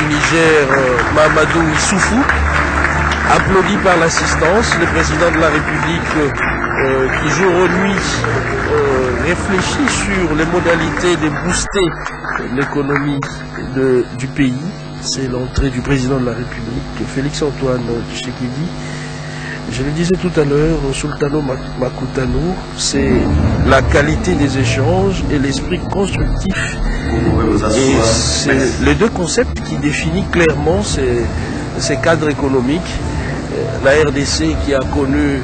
du Niger, Mahamadou Issoufou, applaudi par l'assistance, le président de la République qui jour et nuit réfléchit sur les modalités de booster l'économie du pays. C'est l'entrée du président de la République, Félix Antoine Tshisekedi. Je le disais tout à l'heure, Sultano Makutano, c'est la qualité des échanges et l'esprit constructif. Et c'est les deux concepts qui définissent clairement ces cadres économiques. La RDC qui a connu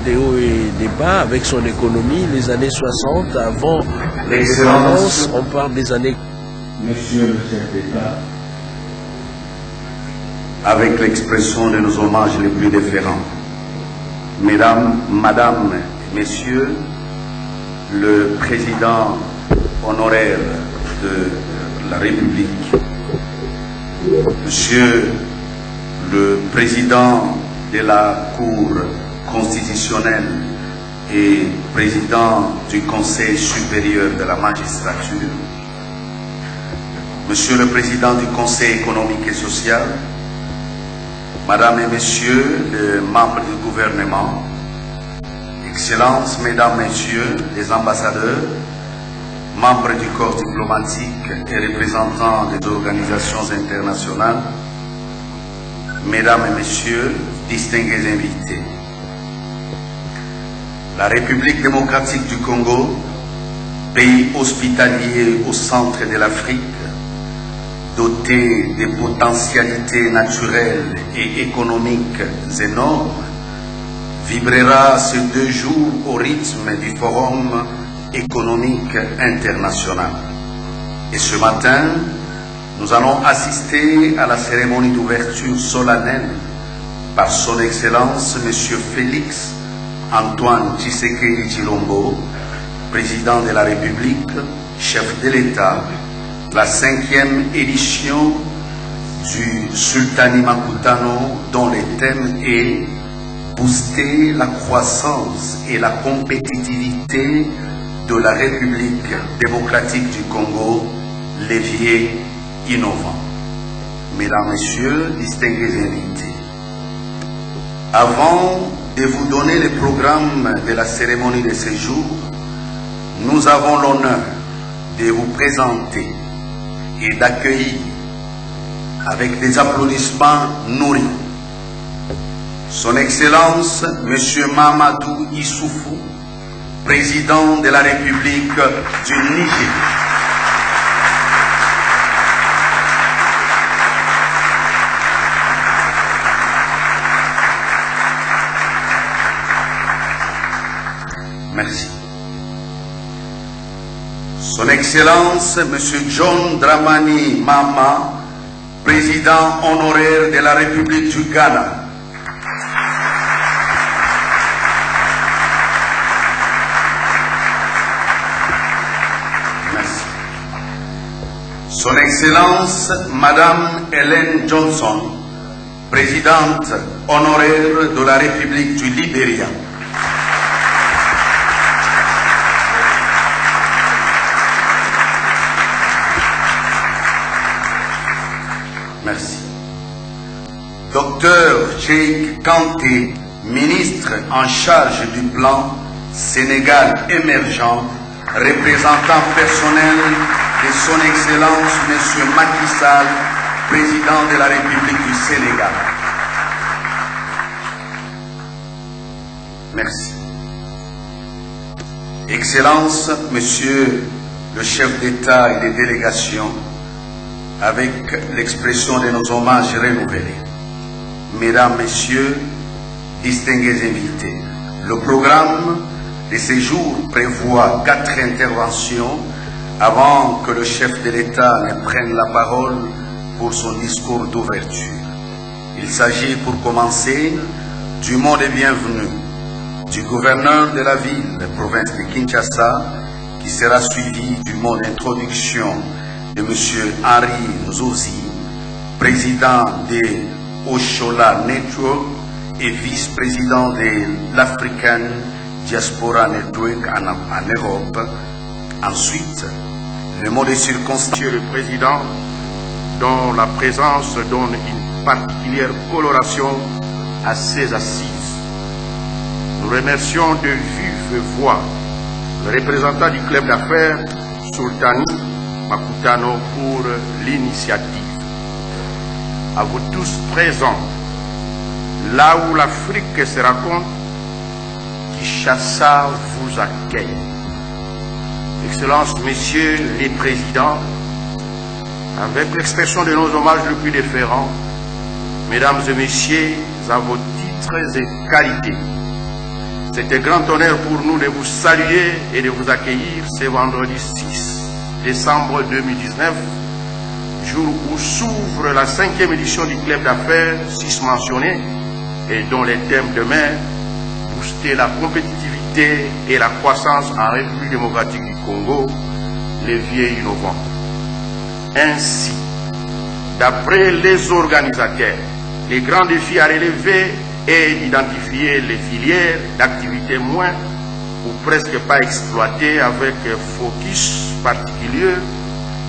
des hauts et des bas avec son économie, les années 60, avant l'indépendance, on parle des années... Monsieur le chef d'État, avec l'expression de nos hommages les plus différents, Mesdames, Madame et Messieurs, le président honoraire de la République, Monsieur le président de la Cour constitutionnelle et président du Conseil supérieur de la magistrature, Monsieur le président du Conseil économique et social, Madame et Messieurs les membres du gouvernement, Excellences, Mesdames, Messieurs les ambassadeurs, membres du corps diplomatique et représentants des organisations internationales, Mesdames et Messieurs, distingués invités. La République démocratique du Congo, pays hospitalier au centre de l'Afrique, doté de potentialités naturelles et économiques énormes, vibrera ces 2 jours au rythme du Forum économique international. Et ce matin, nous allons assister à la cérémonie d'ouverture solennelle par son Excellence M. Félix Antoine Tshisekedi Tshilombo, président de la République, chef de l'État, la 5e édition du Sultani Makutano, dont le thème est booster la croissance et la compétitivité de la République démocratique du Congo, levier innovant. Mesdames, Messieurs, distingués invités, avant de vous donner le programme de la cérémonie de ce jour, nous avons l'honneur de vous présenter et d'accueillir avec des applaudissements nourris Son Excellence M. Mahamadou Issoufou, président de la République du Niger. Merci. Son Excellence M. John Dramani Mahama, président honoraire de la République du Ghana. Merci. Son Excellence Madame Helen Johnson, présidente honoraire de la République du Libéria. Merci. Docteur Cheikh Kanté, ministre en charge du plan Sénégal émergent, représentant personnel de son Excellence M. Macky Sall, président de la République du Sénégal. Merci. Excellence, Monsieur le chef d'État et des délégations, avec l'expression de nos hommages renouvelés. Mesdames, Messieurs, distingués invités, le programme de ces jours prévoit 4 interventions avant que le chef de l'État ne prenne la parole pour son discours d'ouverture. Il s'agit pour commencer du mot de bienvenue du gouverneur de la ville, de province de Kinshasa, qui sera suivi du mot d'introduction de M. Henri Nzozi, président de Oshola Network et vice-président de l'African Diaspora Network en Europe. Ensuite, le mot de circonstance, le président dont la présence donne une particulière coloration à ces assises. Nous remercions de vive voix le représentant du club d'affaires, Sultani Makutano, pour l'initiative. À vous tous présents, là où l'Afrique se raconte, Kinshasa vous accueille. Excellences, Messieurs les Présidents, avec l'expression de nos hommages les plus déférents, Mesdames et Messieurs, à vos titres et qualités, c'est un grand honneur pour nous de vous saluer et de vous accueillir ce vendredi 6 décembre 2019, jour où s'ouvre la 5e édition du club d'affaires 6 mentionné et dont les thèmes demain, booster la compétitivité et la croissance en République démocratique du Congo, levier innovant. Ainsi, d'après les organisateurs, les grands défis à relever est d'identifier les filières d'activités moins ou presque pas exploitées avec focus particulier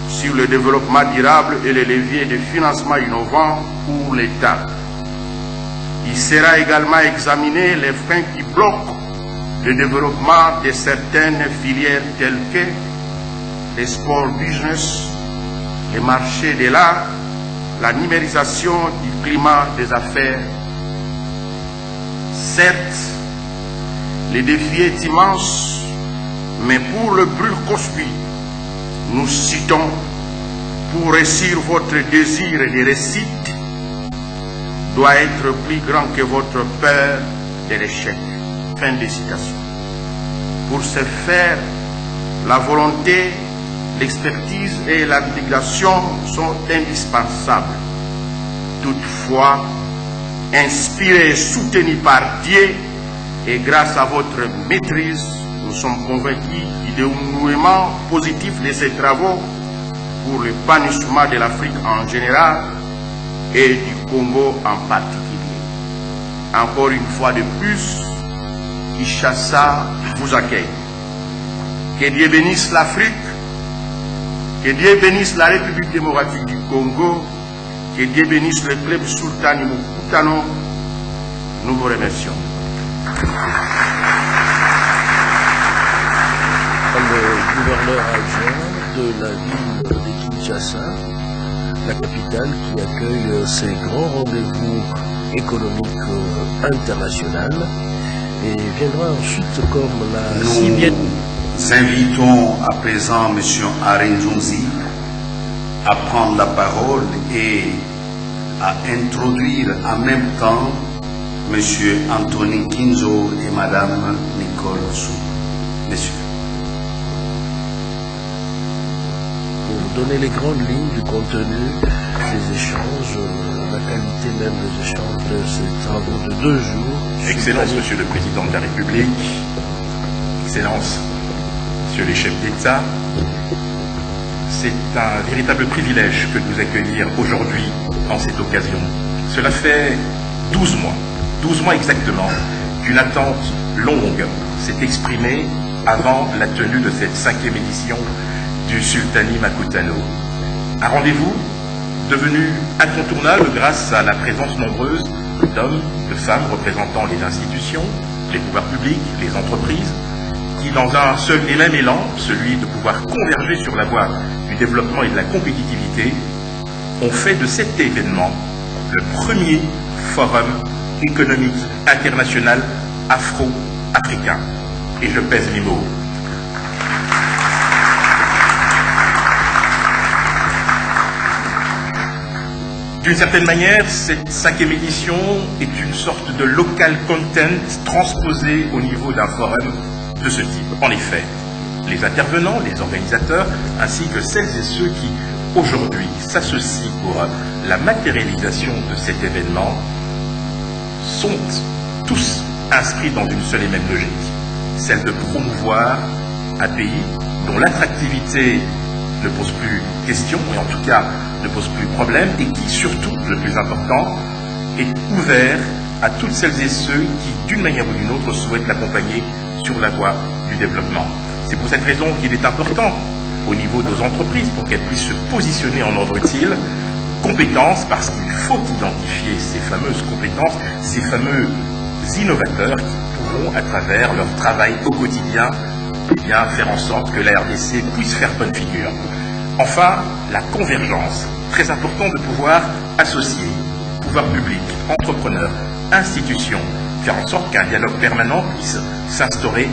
sur le développement durable et les leviers de financement innovant pour l'État. Il sera également examiné les freins qui bloquent le développement de certaines filières telles que les sport business, les marchés de l'art, la numérisation du climat des affaires. Certes, le défi est immense, mais pour le brûle-cospi, nous citons, pour réussir votre désir de réussite, doit être plus grand que votre peur de l'échec. Fin de citation. Pour ce faire, la volonté, l'expertise et l'abnégation sont indispensables. Toutefois, inspirés et soutenus par Dieu et grâce à votre maîtrise, nous sommes convaincus du dénouement positif de ces travaux pour l'épanouissement de l'Afrique en général et du Congo en particulier. Encore une fois de plus, Kinshasa vous accueille. Que Dieu bénisse l'Afrique, que Dieu bénisse la République démocratique du Congo, que Dieu bénisse le club Sultani Makutano. Nous vous remercions. Le gouverneur adjoint de la ville de Kinshasa, la capitale qui accueille ces grands rendez-vous économiques internationaux, et viendra ensuite comme la si bien... Nous invitons à présent M. Arinzunzi à prendre la parole et à introduire en même temps M. Anthony Kinzo et Mme Nicole Sou. Messieurs. Pour donner les grandes lignes du contenu des échanges, la qualité même des échanges de ces travaux de 2 jours. Excellence, Monsieur le Président de la République, Excellence, Messieurs les chefs d'État, c'est un véritable privilège que de vous accueillir aujourd'hui en cette occasion. Cela fait 12 mois exactement, qu'une attente longue s'est exprimée avant la tenue de cette 5e édition du Sultani Makutano. Un rendez-vous devenu incontournable grâce à la présence nombreuse d'hommes, de femmes représentant les institutions, les pouvoirs publics, les entreprises, qui dans un seul et même élan, celui de pouvoir converger sur la voie du développement et de la compétitivité, ont fait de cet événement le premier forum économique international afro-africain. Et je pèse mes mots. D'une certaine manière, cette 5e édition est une sorte de local content transposé au niveau d'un forum de ce type. En effet, les intervenants, les organisateurs, ainsi que celles et ceux qui, aujourd'hui, s'associent pour la matérialisation de cet événement, sont tous inscrits dans une seule et même logique, celle de promouvoir un pays dont l'attractivité ne pose plus question, et en tout cas ne pose plus problème, et qui, surtout, le plus important, est ouvert à toutes celles et ceux qui, d'une manière ou d'une autre, souhaitent l'accompagner sur la voie du développement. C'est pour cette raison qu'il est important, au niveau de nos entreprises, pour qu'elles puissent se positionner en ordre utile, compétences, parce qu'il faut identifier ces fameuses compétences, ces fameux innovateurs qui pourront, à travers leur travail au quotidien, bien, faire en sorte que la RDC puisse faire bonne figure. Enfin, la convergence. Très important de pouvoir associer pouvoir public, entrepreneurs, institutions, faire en sorte qu'un dialogue permanent puisse s'instaurer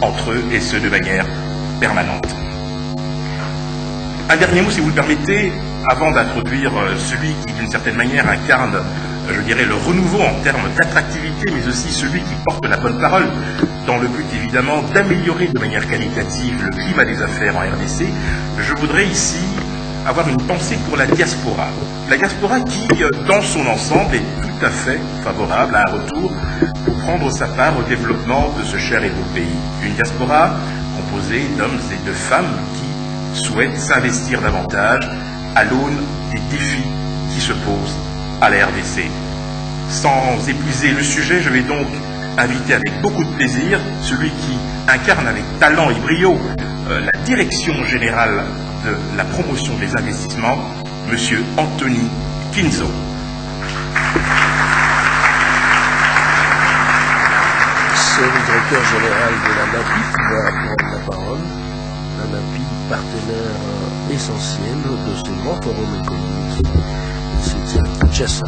entre eux et ce de manière permanente. Un dernier mot, si vous le permettez, avant d'introduire celui qui, d'une certaine manière, incarne, je dirais, le renouveau en termes d'attractivité, mais aussi celui qui porte la bonne parole, dans le but, évidemment, d'améliorer de manière qualitative le climat des affaires en RDC. Je voudrais ici avoir une pensée pour la diaspora. La diaspora qui, dans son ensemble, est tout à fait favorable à un retour pour prendre sa part au développement de ce cher et beau pays. Une diaspora composée d'hommes et de femmes qui souhaitent s'investir davantage à l'aune des défis qui se posent à la RDC. Sans épuiser le sujet, je vais donc inviter avec beaucoup de plaisir celui qui incarne avec talent et brio la direction générale de la promotion des investissements, M. Anthony Kinzo. C'est le directeur général de l'ANAPI qui va prendre la parole. L'ANAPI, partenaire essentiel de ce grand forum économique qui se tient à Kinshasa.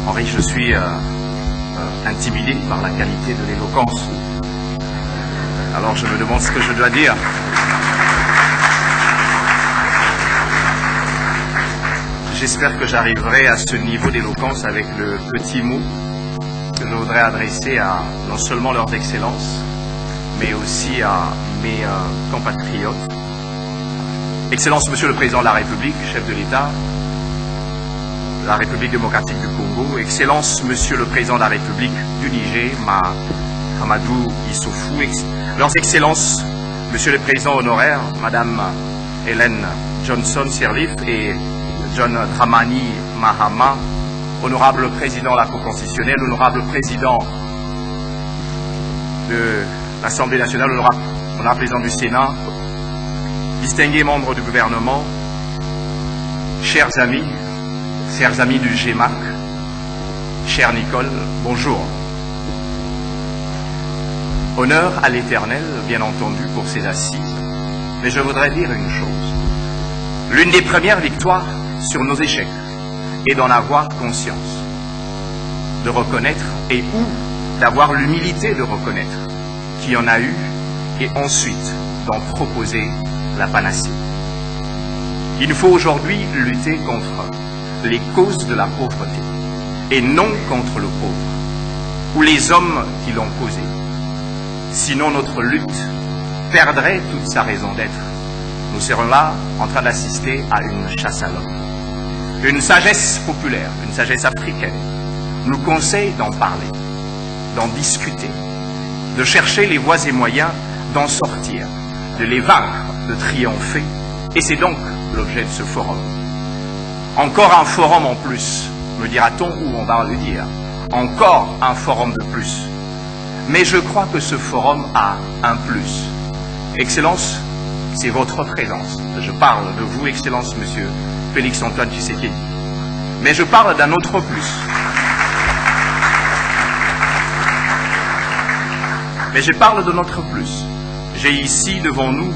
Henri, je suis intimidé par la qualité de l'éloquence. Alors je me demande ce que je dois dire. J'espère que j'arriverai à ce niveau d'éloquence avec le petit mot que je voudrais adresser à non seulement leurs excellences, mais aussi à mes compatriotes. Excellence, Monsieur le Président de la République, chef de l'État, la République démocratique du Congo, Excellence, Monsieur le Président de la République du Niger, Mahamadou Issoufou, leurs Excellences, Monsieur le Président honoraire, Madame Hélène Johnson Sirleaf et John Dramani Mahama, honorable Président de la Cour constitutionnelle, honorable Président de l'Assemblée nationale, honorable Président du Sénat, distingués membres du gouvernement, chers amis du GEMAC, chère Nicole, bonjour. Honneur à l'Éternel, bien entendu, pour ses assises, mais je voudrais dire une chose. L'une des premières victoires sur nos échecs est d'en avoir conscience, de reconnaître et ou d'avoir l'humilité de reconnaître qu'il y en a eu et ensuite d'en proposer la panacée. Il faut aujourd'hui lutter contre les causes de la pauvreté, et non contre le pauvre, ou les hommes qui l'ont causé. Sinon notre lutte perdrait toute sa raison d'être. Nous serons là en train d'assister à une chasse à l'homme. Une sagesse populaire, une sagesse africaine, nous conseille d'en parler, d'en discuter, de chercher les voies et moyens d'en sortir, de les vaincre, de triompher, et c'est donc l'objet de ce forum. Encore un forum en plus, me dira-t-on, ou on va le dire. Encore un forum de plus. Mais je crois que ce forum a un plus. Excellence, c'est votre présence. Je parle de vous, Excellence, Monsieur Félix-Antoine Tshisekedi. Mais je parle d'un autre plus. Mais je parle de notre plus. J'ai ici devant nous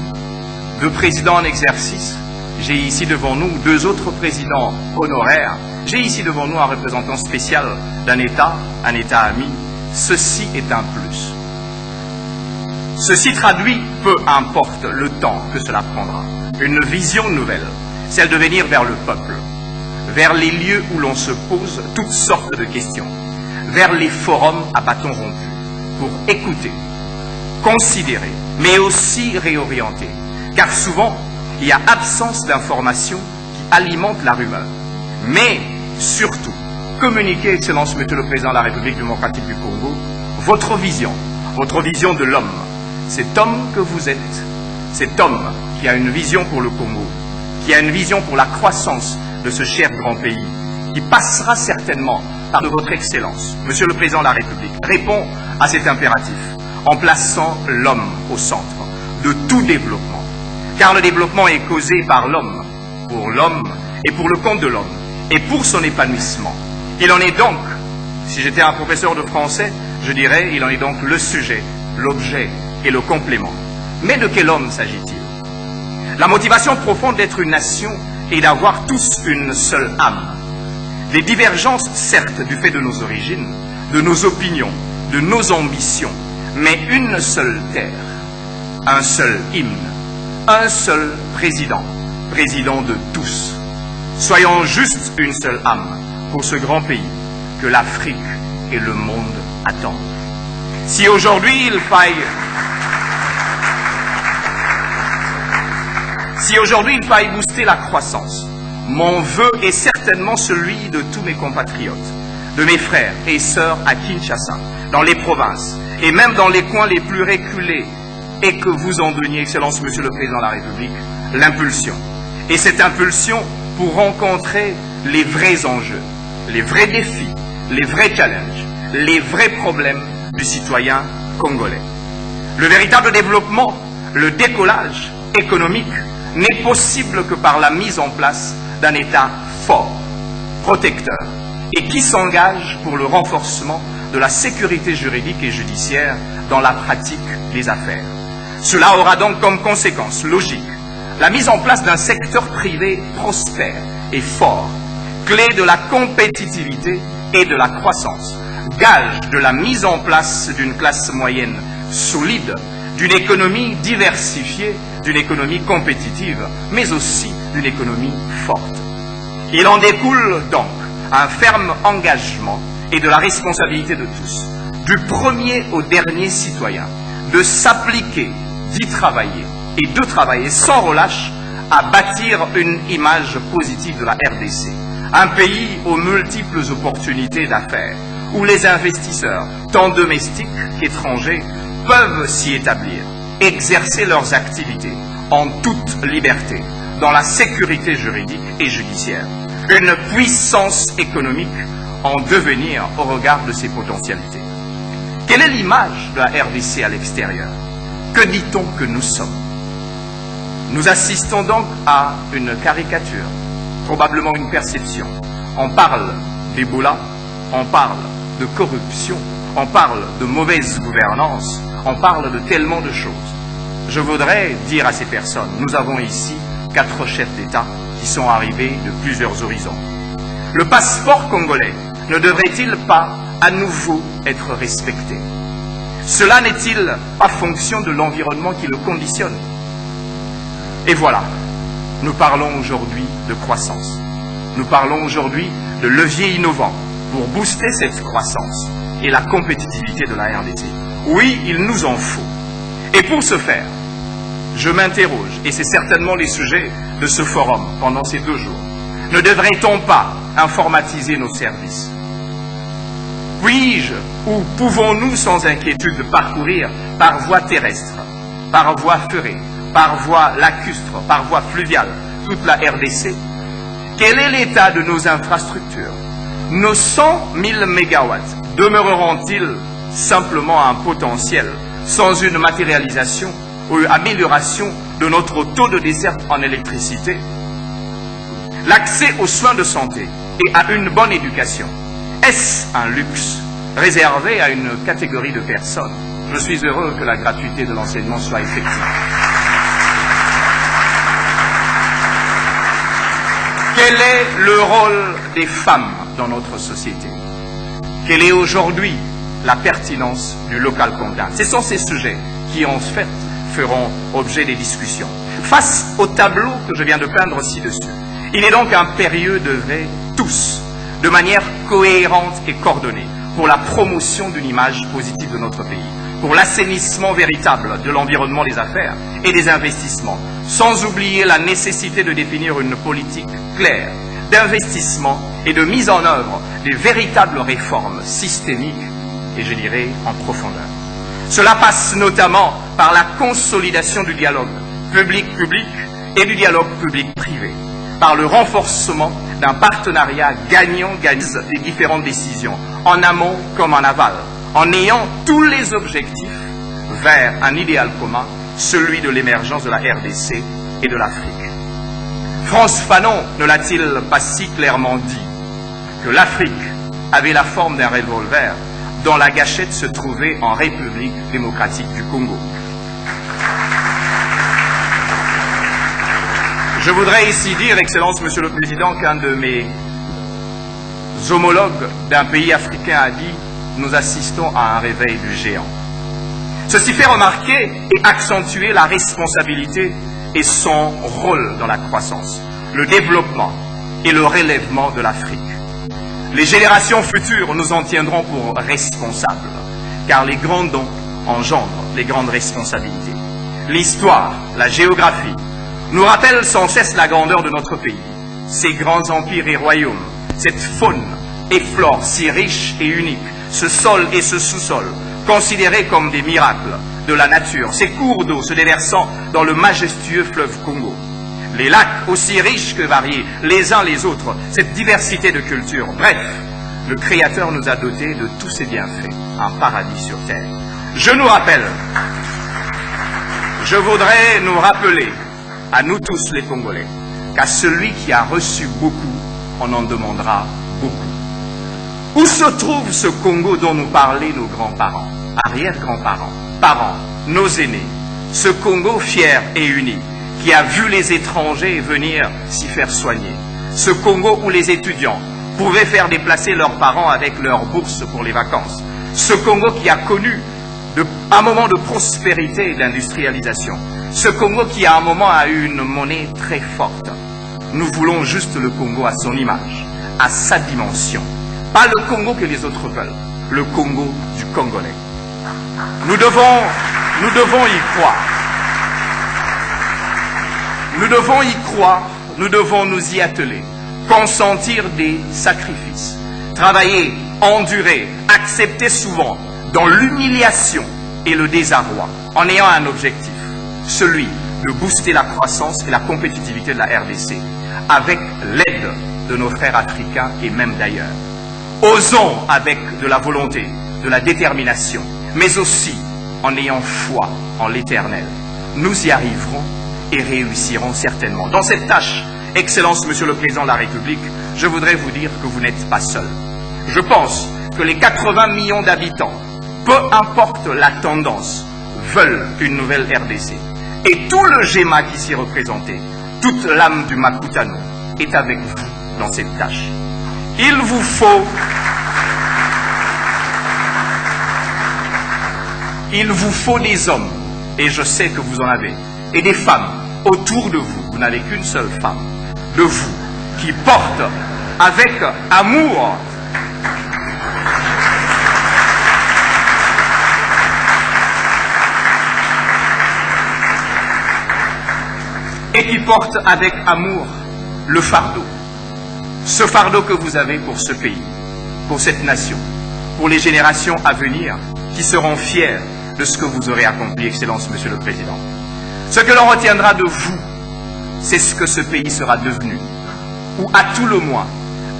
2 présidents en exercice. J'ai ici devant nous 2 autres présidents honoraires. J'ai ici devant nous un représentant spécial d'un État, un État ami. Ceci est un plus. Ceci traduit, peu importe le temps que cela prendra, une vision nouvelle, celle de venir vers le peuple, vers les lieux où l'on se pose toutes sortes de questions, vers les forums à bâtons rompus, pour écouter, considérer, mais aussi réorienter. Car souvent, il y a absence d'informations qui alimentent la rumeur. Mais, surtout, communiquez, Excellence, Monsieur le Président de la République démocratique du Congo, votre vision de l'homme. Cet homme que vous êtes, cet homme qui a une vision pour le Congo, qui a une vision pour la croissance de ce cher grand pays, qui passera certainement par de votre Excellence, Monsieur le Président de la République, répond à cet impératif en plaçant l'homme au centre de tout développement. Car le développement est causé par l'homme, pour l'homme et pour le compte de l'homme, et pour son épanouissement. Il en est donc, si j'étais un professeur de français, je dirais, il en est donc le sujet, l'objet et le complément. Mais de quel homme s'agit-il? La motivation profonde d'être une nation est d'avoir tous une seule âme. Des divergences, certes, du fait de nos origines, de nos opinions, de nos ambitions, mais une seule terre, un seul hymne, un seul président, président de tous. Soyons juste une seule âme pour ce grand pays que l'Afrique et le monde attendent. Si aujourd'hui il faille booster la croissance, mon vœu est certainement celui de tous mes compatriotes, de mes frères et sœurs à Kinshasa, dans les provinces et même dans les coins les plus reculés, et que vous en donniez, Excellence, Monsieur le Président de la République, l'impulsion. Et cette impulsion pour rencontrer les vrais enjeux, les vrais défis, les vrais challenges, les vrais problèmes du citoyen congolais. Le véritable développement, le décollage économique n'est possible que par la mise en place d'un État fort, protecteur, et qui s'engage pour le renforcement de la sécurité juridique et judiciaire dans la pratique des affaires. Cela aura donc comme conséquence logique la mise en place d'un secteur privé prospère et fort, clé de la compétitivité et de la croissance, gage de la mise en place d'une classe moyenne solide, d'une économie diversifiée, d'une économie compétitive, mais aussi d'une économie forte. Il en découle donc un ferme engagement et de la responsabilité de tous, du premier au dernier citoyen, de s'appliquer, d'y travailler et de travailler sans relâche à bâtir une image positive de la RDC, un pays aux multiples opportunités d'affaires, où les investisseurs, tant domestiques qu'étrangers, peuvent s'y établir, exercer leurs activités en toute liberté, dans la sécurité juridique et judiciaire. Une puissance économique en devenir au regard de ses potentialités. Quelle est l'image de la RDC à l'extérieur? Que dit-on que nous sommes? Nous assistons donc à une caricature, probablement une perception. On parle d'Ebola, on parle de corruption, on parle de mauvaise gouvernance, on parle de tellement de choses. Je voudrais dire à ces personnes, nous avons ici 4 chefs d'État qui sont arrivés de plusieurs horizons. Le passeport congolais ne devrait-il pas à nouveau être respecté? Cela n'est-il pas fonction de l'environnement qui le conditionne? Et voilà, nous parlons aujourd'hui de croissance. Nous parlons aujourd'hui de leviers innovants pour booster cette croissance et la compétitivité de la RDC. Oui, il nous en faut. Et pour ce faire, je m'interroge, et c'est certainement les sujets de ce forum pendant ces 2 jours, ne devrait-on pas informatiser nos services? Puis-je ou pouvons-nous sans inquiétude parcourir par voie terrestre, par voie ferrée, par voie lacustre, par voie fluviale, toute la RDC? Quel est l'état de nos infrastructures? Nos 100 000 mégawatts demeureront-ils simplement un potentiel sans une matérialisation ou une amélioration de notre taux de desserte en électricité? L'accès aux soins de santé et à une bonne éducation, est-ce un luxe réservé à une catégorie de personnes? Je suis heureux que la gratuité de l'enseignement soit effective. Quel est le rôle des femmes dans notre société? Quelle est aujourd'hui la pertinence du local content? Ce sont ces sujets qui, en fait, feront objet des discussions. Face au tableau que je viens de peindre ci-dessus, il est donc impérieux d'œuvrer tous, de manière cohérente et coordonnée, pour la promotion d'une image positive de notre pays, pour l'assainissement véritable de l'environnement des affaires et des investissements, sans oublier la nécessité de définir une politique claire d'investissement et de mise en œuvre des véritables réformes systémiques et, je dirais, en profondeur. Cela passe notamment par la consolidation du dialogue public-public et du dialogue public-privé, par le renforcement d'un partenariat gagnant-gagnant des différentes décisions, en amont comme en aval, en ayant tous les objectifs vers un idéal commun, celui de l'émergence de la RDC et de l'Afrique. Frantz Fanon ne l'a-t-il pas si clairement dit que l'Afrique avait la forme d'un revolver dont la gâchette se trouvait en République démocratique du Congo. Je voudrais ici dire, Excellence, Monsieur le Président, qu'un de mes homologues d'un pays africain a dit « Nous assistons à un réveil du géant ». Ceci fait remarquer et accentuer la responsabilité et son rôle dans la croissance, le développement et le relèvement de l'Afrique. Les générations futures nous en tiendront pour responsables, car les grands dons engendrent les grandes responsabilités. L'histoire, la géographie, nous rappellent sans cesse la grandeur de notre pays, ses grands empires et royaumes, cette faune et flore si riche et unique, ce sol et ce sous-sol, considérés comme des miracles de la nature, ces cours d'eau se déversant dans le majestueux fleuve Congo, les lacs aussi riches que variés, les uns les autres, cette diversité de cultures. Bref, le Créateur nous a dotés de tous ses bienfaits, un paradis sur terre. Je voudrais nous rappeler, à nous tous les Congolais, qu'à celui qui a reçu beaucoup, on en demandera beaucoup. Où se trouve ce Congo dont nous parlaient nos grands-parents, arrière-grands-parents, parents, nos aînés, ce Congo fier et uni, qui a vu les étrangers venir s'y faire soigner, ce Congo où les étudiants pouvaient faire déplacer leurs parents avec leurs bourses pour les vacances, ce Congo qui a connu un moment de prospérité et d'industrialisation, ce Congo qui à un moment a eu une monnaie très forte. Nous voulons juste le Congo à son image, à sa dimension. Pas le Congo que les autres veulent, le Congo du Congolais. Nous devons y croire. Nous devons y croire, nous devons nous y atteler, consentir des sacrifices, travailler, endurer, accepter souvent dans l'humiliation et le désarroi, en ayant un objectif, celui de booster la croissance et la compétitivité de la RDC, avec l'aide de nos frères africains et même d'ailleurs. Osons avec de la volonté, de la détermination, mais aussi en ayant foi en l'Éternel. Nous y arriverons et réussirons certainement. Dans cette tâche, Excellence, Monsieur le Président de la République, je voudrais vous dire que vous n'êtes pas seul. Je pense que les 80 millions d'habitants, peu importe la tendance, veulent une nouvelle RDC. Et tout le GEMA qui s'y est représenté, toute l'âme du Makutano est avec vous dans cette tâche. Il vous faut des hommes, et je sais que vous en avez, et des femmes autour de vous. Vous n'avez qu'une seule femme, de vous, qui porte avec amour et qui porte avec amour le fardeau. Ce fardeau que vous avez pour ce pays, pour cette nation, pour les générations à venir, qui seront fiers de ce que vous aurez accompli, Excellence, Monsieur le Président. Ce que l'on retiendra de vous, c'est ce que ce pays sera devenu, ou à tout le moins,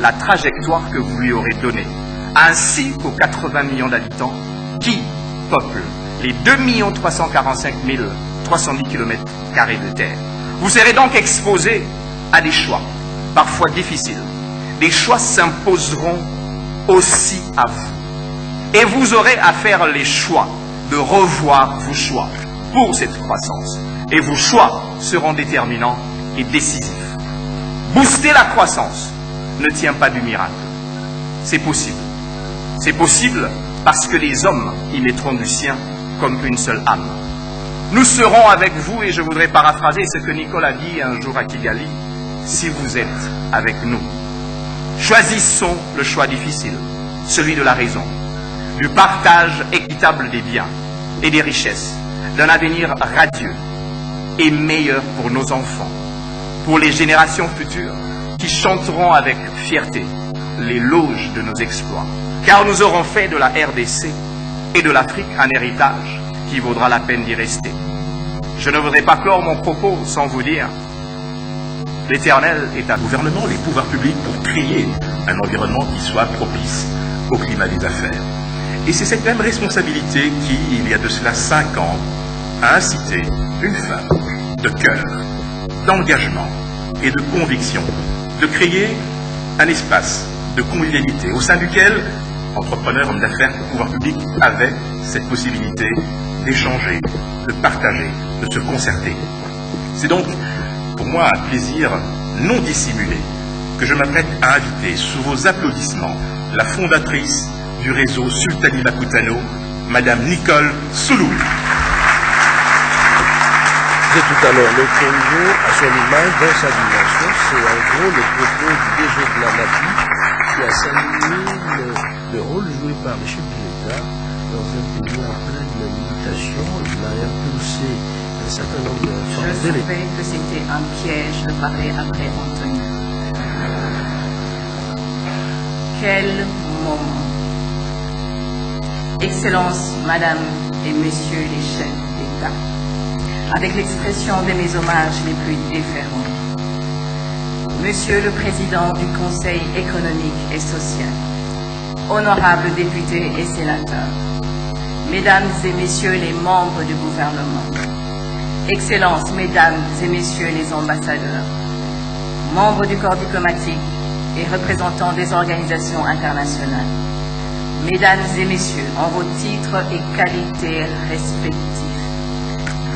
la trajectoire que vous lui aurez donnée, ainsi qu'aux 80 millions d'habitants qui peuplent les 2 345 310 km² de terre. Vous serez donc exposés à des choix, parfois difficiles. Des choix s'imposeront aussi à vous. Et vous aurez à faire les choix de revoir vos choix pour cette croissance. Et vos choix seront déterminants et décisifs. Booster la croissance ne tient pas du miracle. C'est possible. C'est possible parce que les hommes y mettront du sien comme une seule âme. Nous serons avec vous, et je voudrais paraphraser ce que Nicole a dit un jour à Kigali, si vous êtes avec nous. Choisissons le choix difficile, celui de la raison, du partage équitable des biens et des richesses, d'un avenir radieux et meilleur pour nos enfants, pour les générations futures qui chanteront avec fierté l'éloge de nos exploits, car nous aurons fait de la RDC et de l'Afrique un héritage qui vaudra la peine d'y rester. Je ne voudrais pas clore mon propos sans vous dire l'Éternel est à Le gouvernement, les pouvoirs publics pour créer un environnement qui soit propice au climat des affaires. Et c'est cette même responsabilité qui, il y a de cela 5 ans, a incité une femme de cœur, d'engagement et de conviction de créer un espace de convivialité au sein duquel entrepreneurs, hommes d'affaires, pouvoir public avaient cette possibilité d'échanger, de partager, de se concerter. C'est donc pour moi un plaisir non dissimulé que je m'apprête à inviter sous vos applaudissements la fondatrice du réseau Sultani Makutano, Madame Nicole Soulou. C'est tout à l'heure le Congo à son image dans sa dimension. C'est en gros le propos du DG de la NAPI qui a salué le rôle joué par le chef de l'État dans un pays en pleine mutation. Il a impulsé un certain nombre de réformes. Je savais que c'était un piège de parler après Anthony. Quel moment. Excellences, Madame et Messieurs les chefs d'État, avec l'expression de mes hommages les plus déférents. Monsieur le Président du Conseil économique et social, honorables députés et sénateurs, Mesdames et Messieurs les membres du gouvernement, Excellences, Mesdames et Messieurs les ambassadeurs, membres du corps diplomatique et représentants des organisations internationales, Mesdames et Messieurs, en vos titres et qualités respectifs,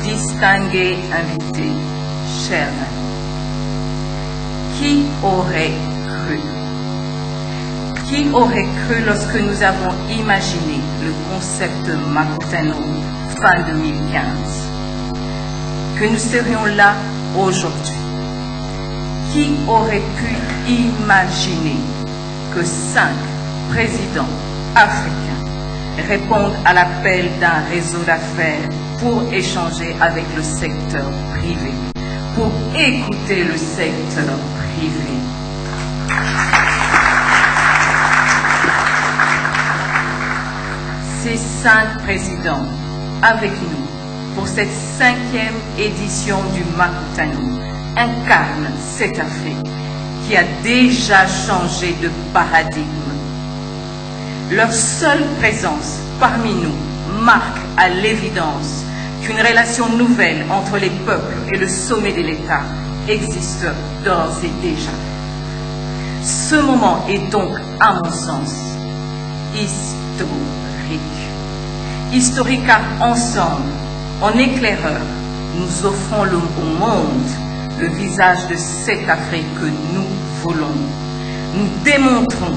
distingués invités, chers amis, qui aurait cru? Qui aurait cru lorsque nous avons imaginé le concept Makutano fin 2015 que nous serions là aujourd'hui? Qui aurait pu imaginer que 5 présidents africains répondent à l'appel d'un réseau d'affaires pour échanger avec le secteur privé, pour écouter le secteur privé? Ces 5 présidents avec nous pour cette 5e édition du Makutano incarnent cette Afrique qui a déjà changé de paradigme. Leur seule présence parmi nous marque à l'évidence qu'une relation nouvelle entre les peuples et le sommet de l'État existe d'ores et déjà. Ce moment est donc, à mon sens, historique. Historique car ensemble, en éclaireur, nous offrons au monde le visage de cette Afrique que nous voulons. Nous démontrons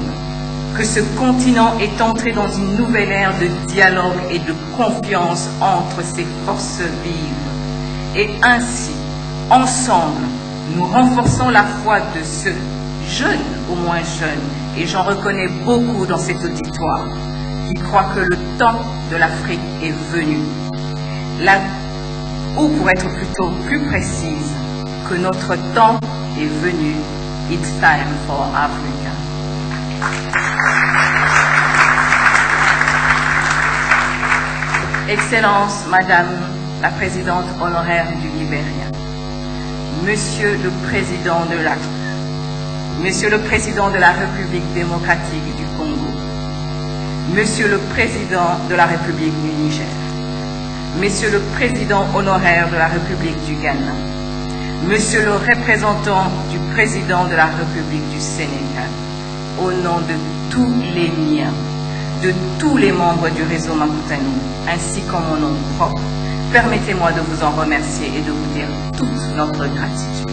que ce continent est entré dans une nouvelle ère de dialogue et de confiance entre ses forces vives. Et ainsi, ensemble, nous renforçons la foi de ceux, jeunes ou moins jeunes, et j'en reconnais beaucoup dans cet auditoire, qui croient que le temps de l'Afrique est venu. Ou pour être plutôt plus précise, que notre temps est venu. It's time for Africa. Excellence, Madame la Présidente honoraire du Libéria, Monsieur le Président de Monsieur le Président de la République démocratique du Congo, Monsieur le Président de la République du Niger, Monsieur le Président honoraire de la République du Ghana, Monsieur le représentant du Président de la République du Sénégal, au nom de tous les miens, de tous les membres du réseau Makutano, ainsi qu'en mon nom propre, permettez-moi de vous en remercier et de vous dire toute notre gratitude.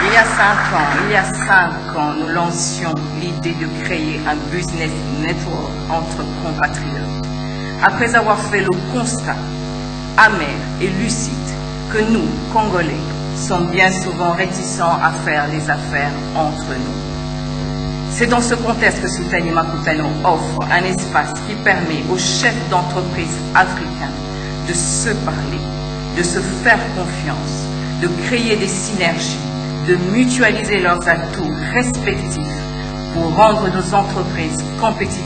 Il y a 5 ans, nous lancions l'idée de créer un business network entre compatriotes. Après avoir fait le constat amer et lucide que nous, Congolais, sommes bien souvent réticents à faire des affaires entre nous. C'est dans ce contexte que Sultani Makutano offre un espace qui permet aux chefs d'entreprise africains de se parler, de se faire confiance, de créer des synergies, de mutualiser leurs atouts respectifs pour rendre nos entreprises compétitives,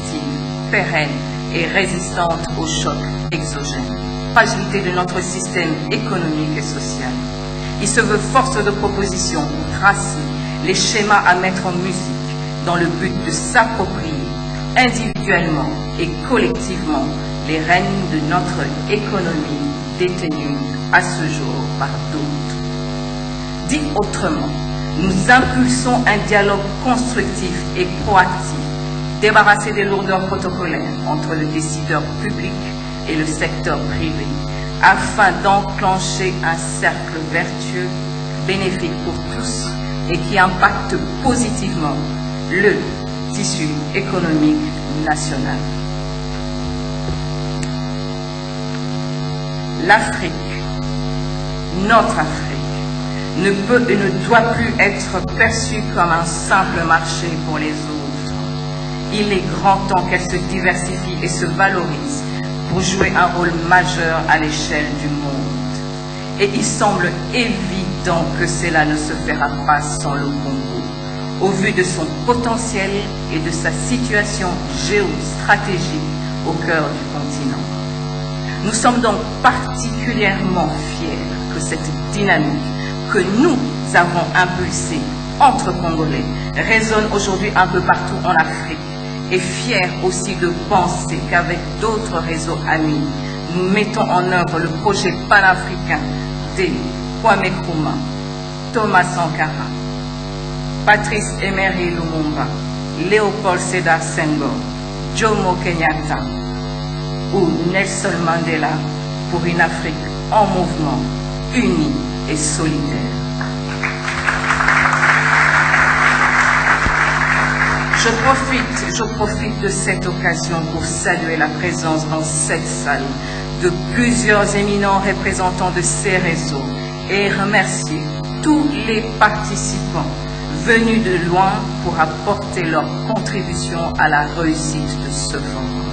pérennes et résistantes aux chocs exogènes. Fragilité de notre système économique et social. Il se veut force de proposition pour tracer les schémas à mettre en musique dans le but de s'approprier individuellement et collectivement les rênes de notre économie détenue à ce jour par d'autres. Dit autrement, nous impulsons un dialogue constructif et proactif, débarrassé des lourdeurs protocolaires entre le décideur public et le secteur privé, afin d'enclencher un cercle vertueux, bénéfique pour tous et qui impacte positivement le tissu économique national. L'Afrique, notre Afrique, ne peut et ne doit plus être perçue comme un simple marché pour les autres. Il est grand temps qu'elle se diversifie et se valorise pour jouer un rôle majeur à l'échelle du monde. Et il semble évident que cela ne se fera pas sans le Congo, au vu de son potentiel et de sa situation géostratégique au cœur du continent. Nous sommes donc particulièrement fiers que cette dynamique que nous avons impulsée entre Congolais résonne aujourd'hui un peu partout en Afrique, et fiers aussi de penser qu'avec d'autres réseaux amis, nous mettons en œuvre le projet panafricain des Kwame Nkrumah, Thomas Sankara, Patrice Emery Lumumba, Léopold Sédar Senghor, Jomo Kenyatta ou Nelson Mandela pour une Afrique en mouvement, unie et solidaire. Je profite de cette occasion pour saluer la présence dans cette salle de plusieurs éminents représentants de ces réseaux et remercier tous les participants venus de loin pour apporter leur contribution à la réussite de ce forum.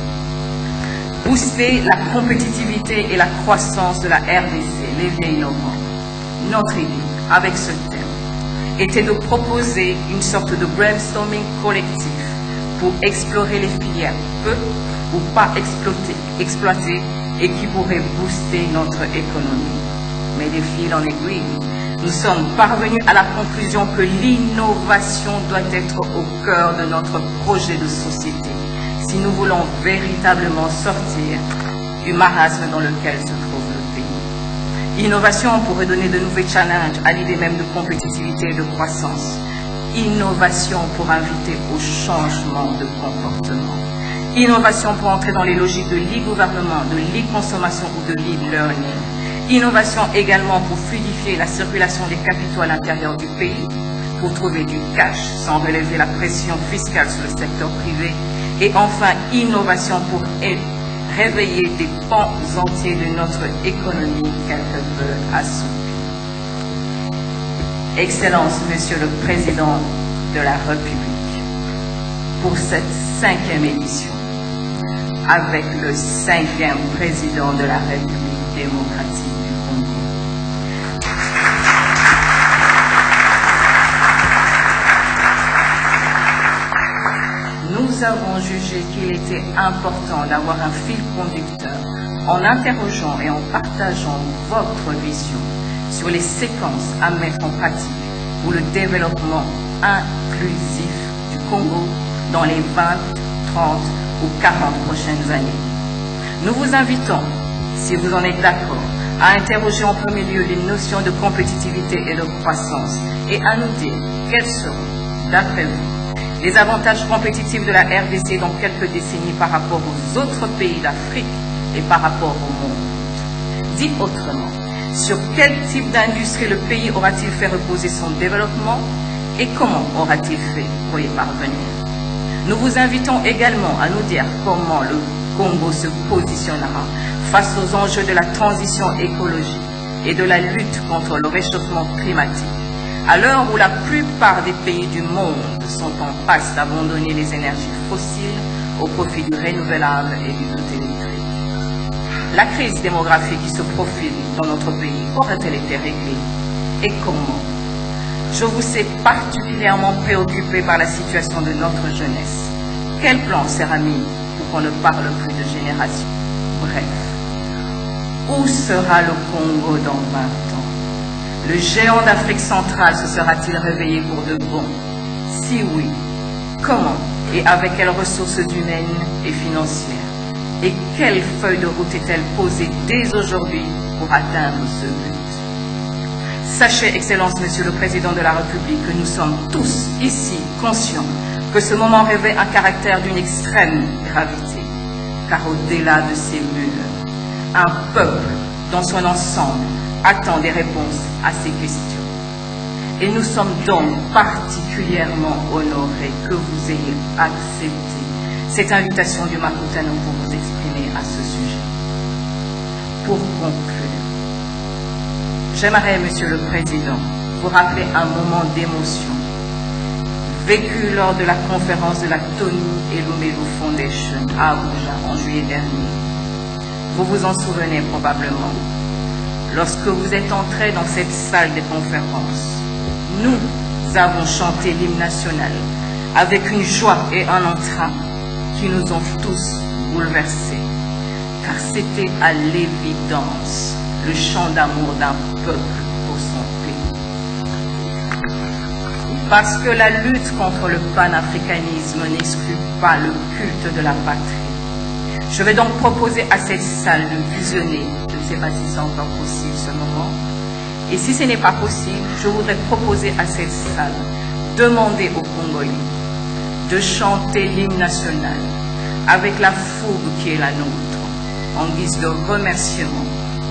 Booster la compétitivité et la croissance de la RDC, les vieilles innovants. Notre idée, avec ce thème, était de proposer une sorte de brainstorming collectif pour explorer les filières peu ou pas exploitées et qui pourraient booster notre économie. Mais de fil en aiguille, nous sommes parvenus à la conclusion que l'innovation doit être au cœur de notre projet de société si nous voulons véritablement sortir du marasme dans lequel se trouve le pays. Innovation pour redonner de nouveaux challenges à l'idée même de compétitivité et de croissance. Innovation pour inviter au changement de comportement. Innovation pour entrer dans les logiques de l'e-gouvernement, de l'e-consommation ou de l'e-learning. Innovation également pour fluidifier la circulation des capitaux à l'intérieur du pays, pour trouver du cash sans relever la pression fiscale sur le secteur privé. Et enfin, innovation pour réveiller des pans entiers de notre économie quelque peu assoupie. Excellence, Monsieur le Président de la République, pour cette 5e édition, avec le 5e Président de la République démocratique du Congo. Nous avons jugé qu'il était important d'avoir un fil conducteur en interrogeant et en partageant votre vision sur les séquences à mettre en pratique pour le développement inclusif du Congo dans les 20, 30 ou 40 prochaines années. Nous vous invitons, si vous en êtes d'accord, à interroger en premier lieu les notions de compétitivité et de croissance et à nous dire quels seront, d'après vous, les avantages compétitifs de la RDC dans quelques décennies par rapport aux autres pays d'Afrique et par rapport au monde. Dit autrement, sur quel type d'industrie le pays aura-t-il fait reposer son développement et comment aura-t-il fait pour y parvenir? Nous vous invitons également à nous dire comment le Congo se positionnera face aux enjeux de la transition écologique et de la lutte contre le réchauffement climatique, à l'heure où la plupart des pays du monde sont en passe d'abandonner les énergies fossiles au profit du renouvelable et du tout électrique. La crise démographique qui se profile dans notre pays aura-t-elle été réglée? Et comment? Je vous sais particulièrement préoccupé par la situation de notre jeunesse. Quel plan sera mis pour qu'on ne parle plus de génération? Bref, où sera le Congo dans 20 ans? Le géant d'Afrique centrale se sera-t-il réveillé pour de bon? Si oui, Comment et avec quelles ressources humaines et financières? Et quelle feuille de route est-elle posée dès aujourd'hui pour atteindre ce but? Sachez, Excellence, Monsieur le Président de la République, que nous sommes tous ici conscients que ce moment revêt un caractère d'une extrême gravité, car au-delà de ces murs, un peuple dans son ensemble attend des réponses à ces questions. Et nous sommes donc particulièrement honorés que vous ayez accepté cette invitation du Makutano pour vous exprimer à ce sujet. Pour conclure, j'aimerais, Monsieur le Président, vous rappeler un moment d'émotion vécu lors de la conférence de la Tony Elumelu Foundation à Abuja en juillet dernier. Vous vous en souvenez probablement. Lorsque vous êtes entrés dans cette salle de conférence, nous avons chanté l'hymne national avec une joie et un entrain qui nous ont tous bouleversés, car c'était à l'évidence le chant d'amour d'un peuple pour son pays. Parce que la lutte contre le panafricanisme n'exclut pas le culte de la patrie. Je vais donc proposer à cette salle de visionner, je ne sais pas si c'est encore possible ce moment, et si ce n'est pas possible, je voudrais proposer à cette salle demander aux Congolais de chanter l'hymne national avec la fougue qui est la nôtre, en guise de remerciement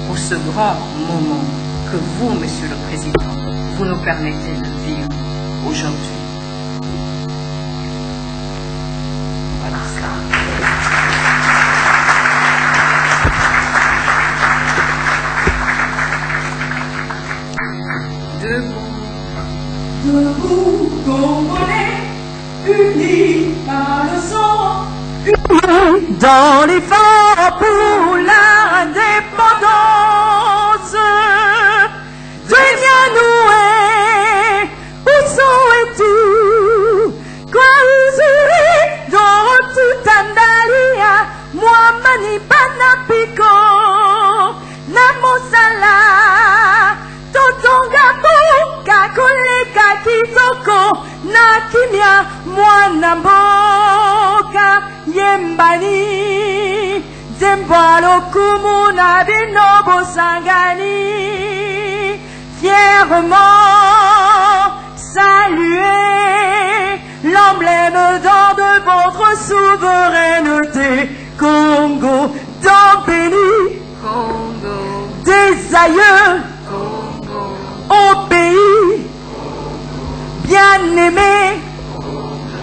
pour ce grand moment que vous, Monsieur le Président, vous nous permettez de vivre aujourd'hui. Voilà ça. Debout, Congolais, unis par le sang, unis dans l'effort pour l'indépendance. Denianoué, où sont-tu? Kwauzuri, dans tout Andalia, moi mani panapiko, namosala, totongambo, kakoleka kitoko, nakimia, mwana mboka, yembani, zembalo kumuna binobo sangani, fièrement saluer l'emblème d'or de votre souveraineté, Congo, dans béni, Congo, des aïeux, Congo, au pays, bien aimé,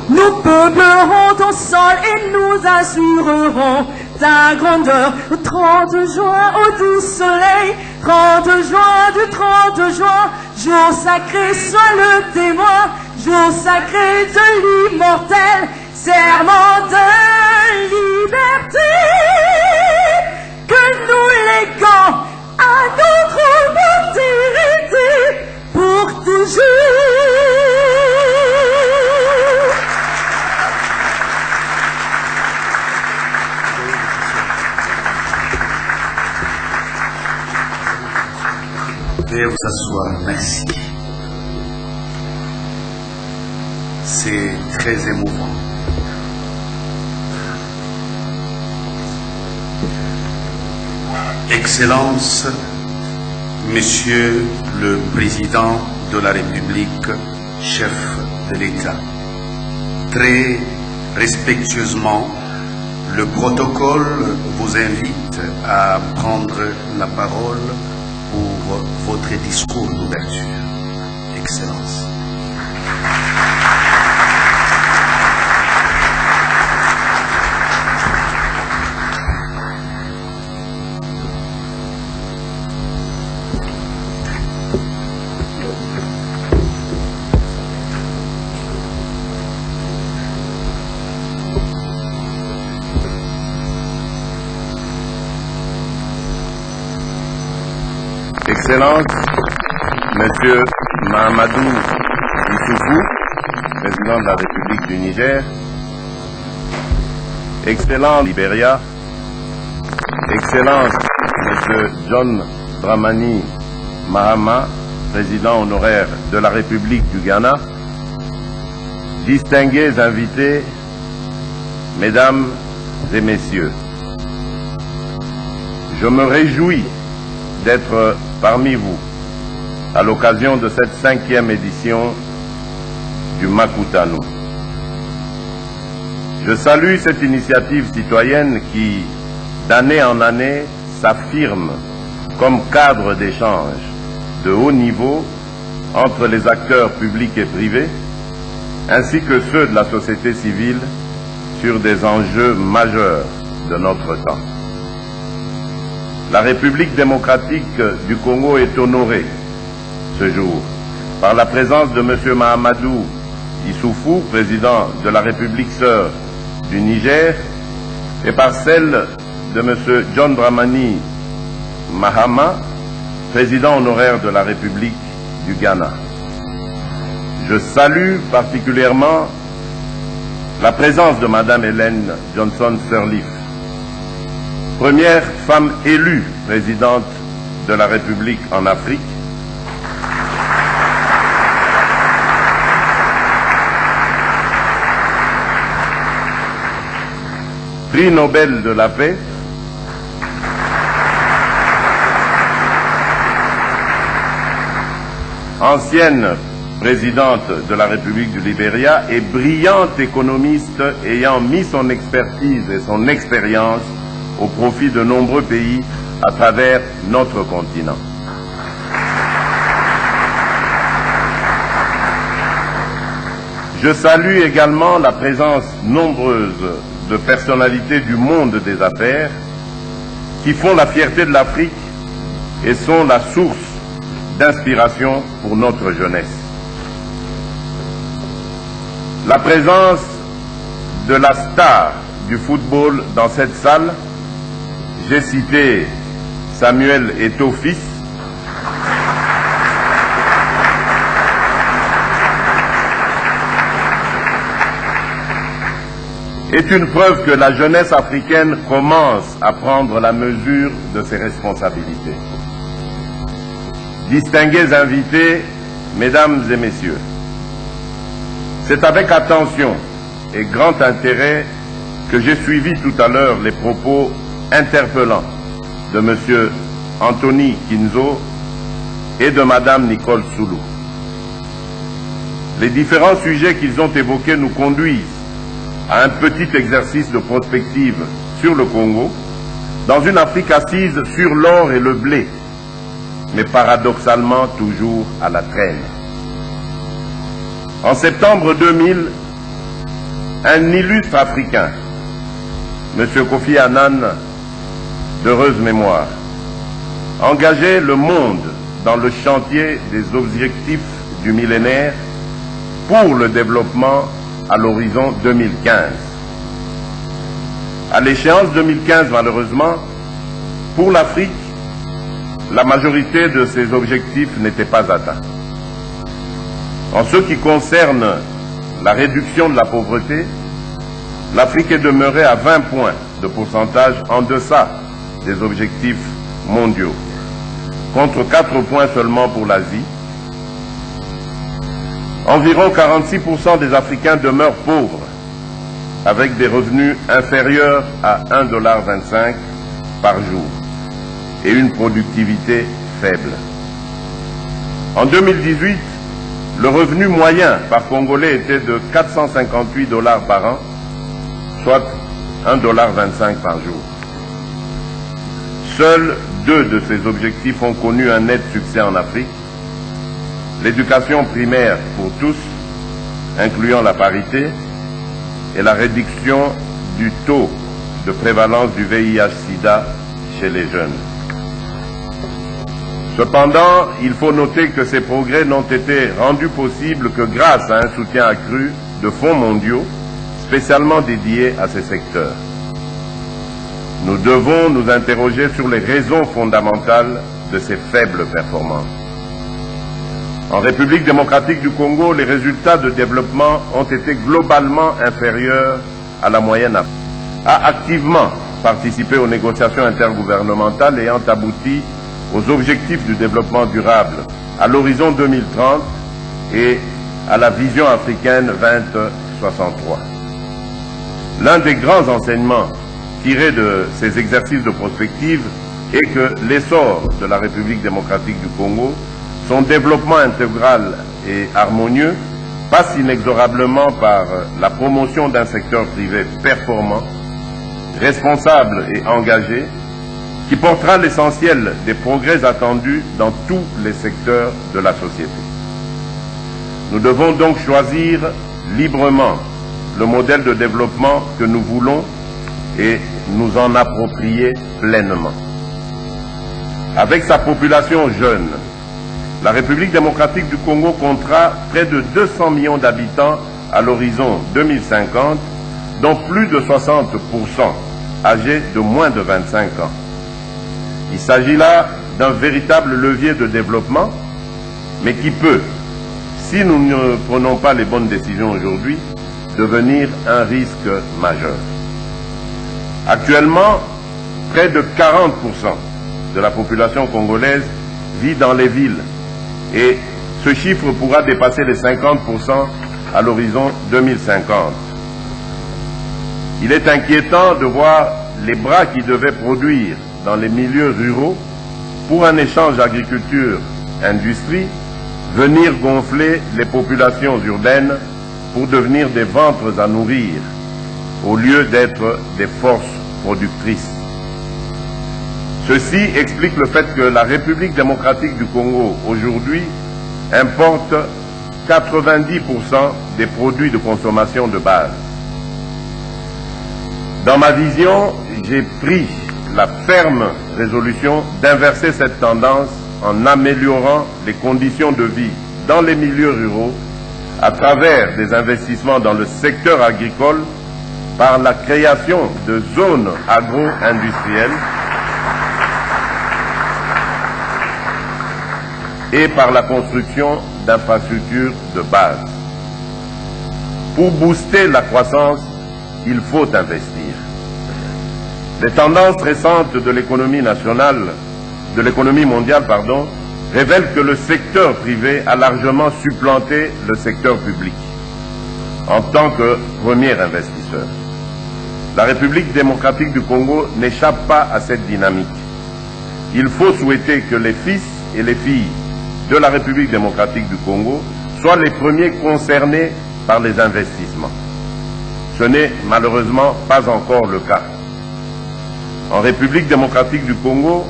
nous peuplerons ton sol et nous assurerons ta grandeur. 30 juin au doux soleil, 30 juin du 30 juin, jour sacré, sois le témoin, jour sacré de l'immortel, serment de liberté, que nous léguons à notre postérité pour toujours. Veuillez vous asseoir, merci. C'est très émouvant. Excellence, Monsieur le Président de la République, chef de l'État, très respectueusement, le protocole vous invite à prendre la parole pour votre discours d'ouverture. Excellence. Excellence, Monsieur Mahamadou Issoufou, président de la République du Niger, Excellence Libéria, Excellence Monsieur John Dramani Mahama, président honoraire de la République du Ghana, distingués invités, Mesdames et Messieurs, je me réjouis d'être parmi vous à l'occasion de cette 5e édition du Makutano. Je salue cette initiative citoyenne qui, d'année en année, s'affirme comme cadre d'échange de haut niveau entre les acteurs publics et privés, ainsi que ceux de la société civile sur des enjeux majeurs de notre temps. La République démocratique du Congo est honorée ce jour par la présence de M. Mahamadou Issoufou, président de la République sœur du Niger, et par celle de M. John Dramani Mahama, président honoraire de la République du Ghana. Je salue particulièrement la présence de Mme Hélène Johnson Sirleaf, première femme élue présidente de la République en Afrique, prix Nobel de la paix, ancienne présidente de la République du Libéria et brillante économiste ayant mis son expertise et son expérience au profit de nombreux pays à travers notre continent. Je salue également la présence nombreuse de personnalités du monde des affaires qui font la fierté de l'Afrique et sont la source d'inspiration pour notre jeunesse. La présence de la star du football dans cette salle, j'ai cité Samuel Eto'o-Fils, est une preuve que la jeunesse africaine commence à prendre la mesure de ses responsabilités. Distingués invités, Mesdames et Messieurs, c'est avec attention et grand intérêt que j'ai suivi tout à l'heure les propos interpellants de M. Anthony Kinzo et de Mme Nicole Soulou. Les différents sujets qu'ils ont évoqués nous conduisent à un petit exercice de prospective sur le Congo, dans une Afrique assise sur l'or et le blé, mais paradoxalement toujours à la traîne. En septembre 2000, un illustre Africain, M. Kofi Annan, d'heureuse mémoire, engageait le monde dans le chantier des objectifs du millénaire pour le développement à l'horizon 2015. À l'échéance 2015, malheureusement, pour l'Afrique, la majorité de ces objectifs n'étaient pas atteints. En ce qui concerne la réduction de la pauvreté, l'Afrique est demeurée à 20 points de pourcentage en deçà des objectifs mondiaux, contre 4 points seulement pour l'Asie. Environ 46% des Africains demeurent pauvres, avec des revenus inférieurs à 1,25 $ par jour et une productivité faible. En 2018, le revenu moyen par Congolais était de 458 $ par an, soit 1,25 $ par jour. Seuls 2 de ces objectifs ont connu un net succès en Afrique: l'éducation primaire pour tous, incluant la parité, et la réduction du taux de prévalence du VIH-Sida chez les jeunes. Cependant, il faut noter que ces progrès n'ont été rendus possibles que grâce à un soutien accru de fonds mondiaux spécialement dédiés à ces secteurs. Nous devons nous interroger sur les raisons fondamentales de ces faibles performances. En République démocratique du Congo, les résultats de développement ont été globalement inférieurs à la moyenne africaine. A activement participé aux négociations intergouvernementales ayant abouti aux objectifs du développement durable à l'horizon 2030 et à la vision africaine 2063. L'un des grands enseignements tirés de ces exercices de prospective est que l'essor de la République démocratique du Congo, son développement intégral et harmonieux, passe inexorablement par la promotion d'un secteur privé performant, responsable et engagé, qui portera l'essentiel des progrès attendus dans tous les secteurs de la société. Nous devons donc choisir librement le modèle de développement que nous voulons et nous en approprier pleinement. Avec sa population jeune, la République démocratique du Congo comptera près de 200 millions d'habitants à l'horizon 2050, dont plus de 60% âgés de moins de 25 ans. Il s'agit là d'un véritable levier de développement, mais qui peut, si nous ne prenons pas les bonnes décisions aujourd'hui, devenir un risque majeur. Actuellement, près de 40% de la population congolaise vit dans les villes et ce chiffre pourra dépasser les 50% à l'horizon 2050. Il est inquiétant de voir les bras qui devaient produire dans les milieux ruraux pour un échange agriculture-industrie venir gonfler les populations urbaines pour devenir des ventres à nourrir au lieu d'être des forces productrices. Ceci explique le fait que la République démocratique du Congo aujourd'hui importe 90% des produits de consommation de base. Dans ma vision, j'ai pris la ferme résolution d'inverser cette tendance en améliorant les conditions de vie dans les milieux ruraux à travers des investissements dans le secteur agricole par la création de zones agro-industrielles et par la construction d'infrastructures de base. Pour booster la croissance, il faut investir. Les tendances récentes de l'économie mondiale, révèlent que le secteur privé a largement supplanté le secteur public en tant que premier investisseur. La République démocratique du Congo n'échappe pas à cette dynamique. Il faut souhaiter que les fils et les filles de la République démocratique du Congo soient les premiers concernés par les investissements. Ce n'est malheureusement pas encore le cas. En République démocratique du Congo,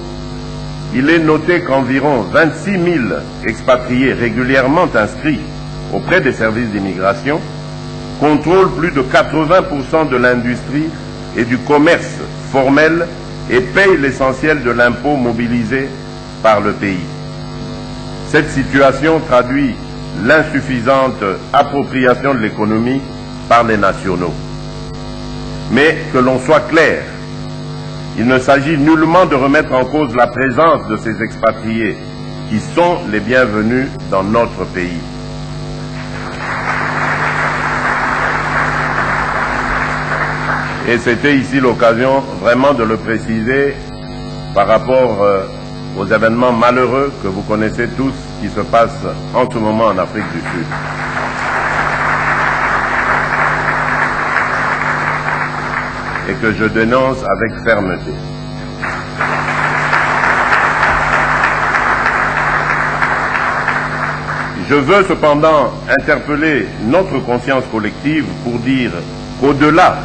il est noté qu'environ 26 000 expatriés régulièrement inscrits auprès des services d'immigration contrôlent plus de 80% de l'industrie et du commerce formel et payent l'essentiel de l'impôt mobilisé par le pays. Cette situation traduit l'insuffisante appropriation de l'économie par les nationaux. Mais que l'on soit clair, il ne s'agit nullement de remettre en cause la présence de ces expatriés qui sont les bienvenus dans notre pays. Et c'était ici l'occasion vraiment de le préciser par rapport aux événements malheureux que vous connaissez tous qui se passent en ce moment en Afrique du Sud. Et que je dénonce avec fermeté. Je veux cependant interpeller notre conscience collective pour dire qu'au-delà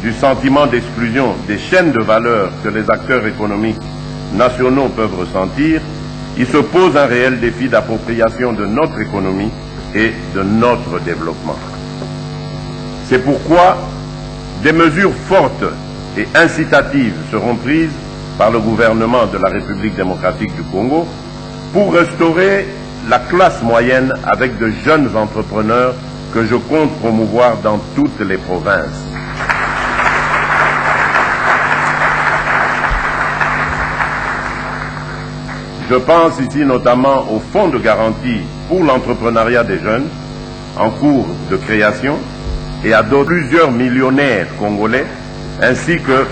du sentiment d'exclusion des chaînes de valeur que les acteurs économiques nationaux peuvent ressentir, il se pose un réel défi d'appropriation de notre économie et de notre développement. C'est pourquoi des mesures fortes et incitatives seront prises par le gouvernement de la République démocratique du Congo pour restaurer la classe moyenne avec de jeunes entrepreneurs que je compte promouvoir dans toutes les provinces. Je pense ici notamment au fonds de garantie pour l'entrepreneuriat des jeunes en cours de création et à plusieurs millionnaires congolais ainsi que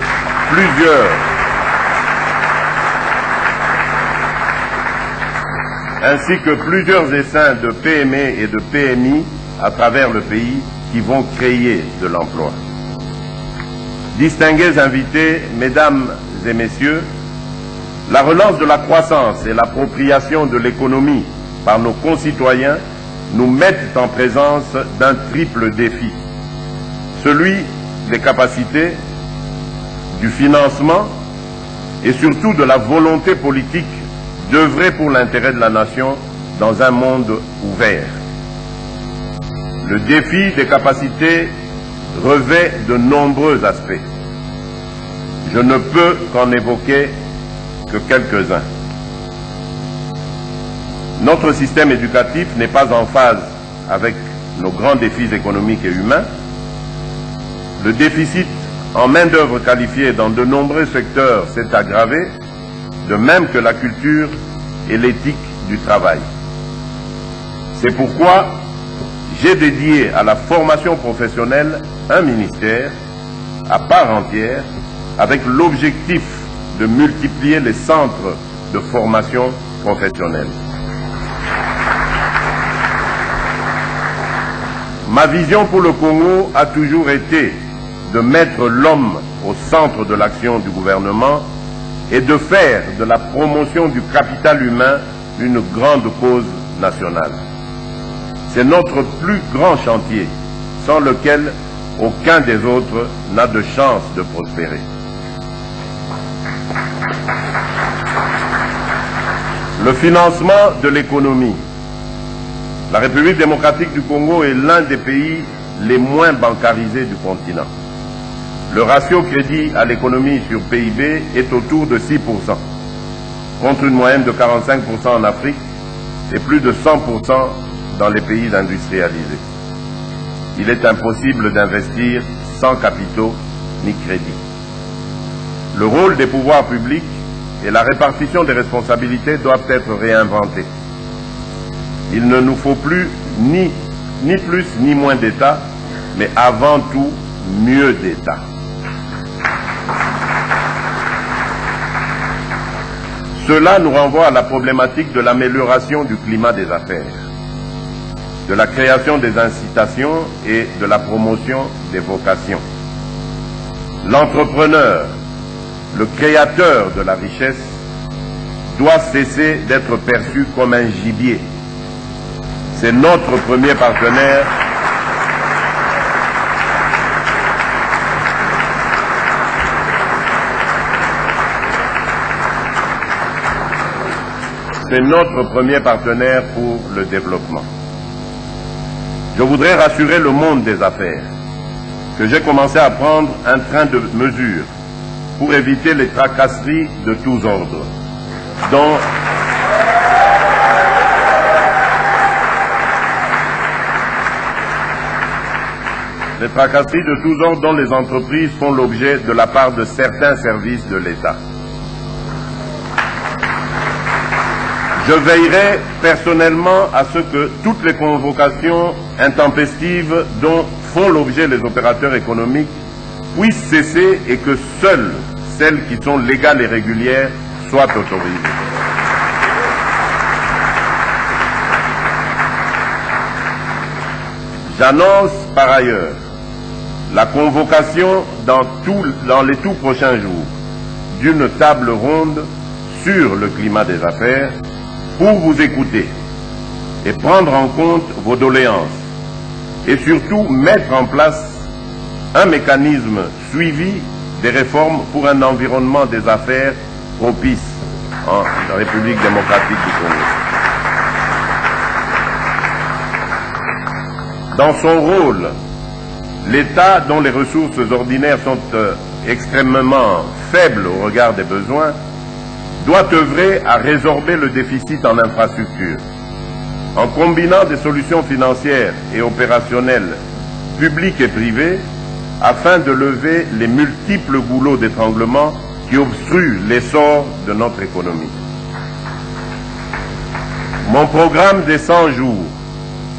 ainsi que plusieurs essaims de PME et de PMI à travers le pays qui vont créer de l'emploi. Distingués invités, mesdames et messieurs, la relance de la croissance et l'appropriation de l'économie par nos concitoyens nous mettent en présence d'un triple défi. Celui des capacités, du financement et surtout de la volonté politique d'œuvrer pour l'intérêt de la nation dans un monde ouvert. Le défi des capacités revêt de nombreux aspects. Je ne peux qu'en évoquer que quelques-uns. Notre système éducatif n'est pas en phase avec nos grands défis économiques et humains. Le déficit en main-d'œuvre qualifiée dans de nombreux secteurs s'est aggravé, de même que la culture et l'éthique du travail. C'est pourquoi j'ai dédié à la formation professionnelle un ministère à part entière avec l'objectif de multiplier les centres de formation professionnelle. Ma vision pour le Congo a toujours été de mettre l'homme au centre de l'action du gouvernement et de faire de la promotion du capital humain une grande cause nationale. C'est notre plus grand chantier, sans lequel aucun des autres n'a de chance de prospérer. Le financement de l'économie. La République démocratique du Congo est l'un des pays les moins bancarisés du continent. Le ratio crédit à l'économie sur PIB est autour de 6%, contre une moyenne de 45% en Afrique et plus de 100% dans les pays industrialisés. Il est impossible d'investir sans capitaux ni crédits. Le rôle des pouvoirs publics et la répartition des responsabilités doivent être réinventés. Il ne nous faut plus ni plus ni moins d'État, mais avant tout mieux d'État. Cela nous renvoie à la problématique de l'amélioration du climat des affaires, de la création des incitations et de la promotion des vocations. L'entrepreneur, le créateur de la richesse, doit cesser d'être perçu comme un gibier. C'est notre premier partenaire. C'est notre premier partenaire pour le développement. Je voudrais rassurer le monde des affaires que j'ai commencé à prendre un train de mesures pour éviter les tracasseries de tous ordres, dont les entreprises font l'objet de la part de certains services de l'État. Je veillerai personnellement à ce que toutes les convocations intempestives dont font l'objet les opérateurs économiques puissent cesser et que seules celles qui sont légales et régulières soient autorisées. J'annonce par ailleurs la convocation dans les tout prochains jours d'une table ronde sur le climat des affaires pour vous écouter et prendre en compte vos doléances et surtout mettre en place un mécanisme suivi des réformes pour un environnement des affaires propice en République démocratique du Congo. Dans son rôle, l'État, dont les ressources ordinaires sont extrêmement faibles au regard des besoins, doit œuvrer à résorber le déficit en infrastructures, en combinant des solutions financières et opérationnelles publiques et privées, afin de lever les multiples goulots d'étranglement qui obstruent l'essor de notre économie. Mon programme des 100 jours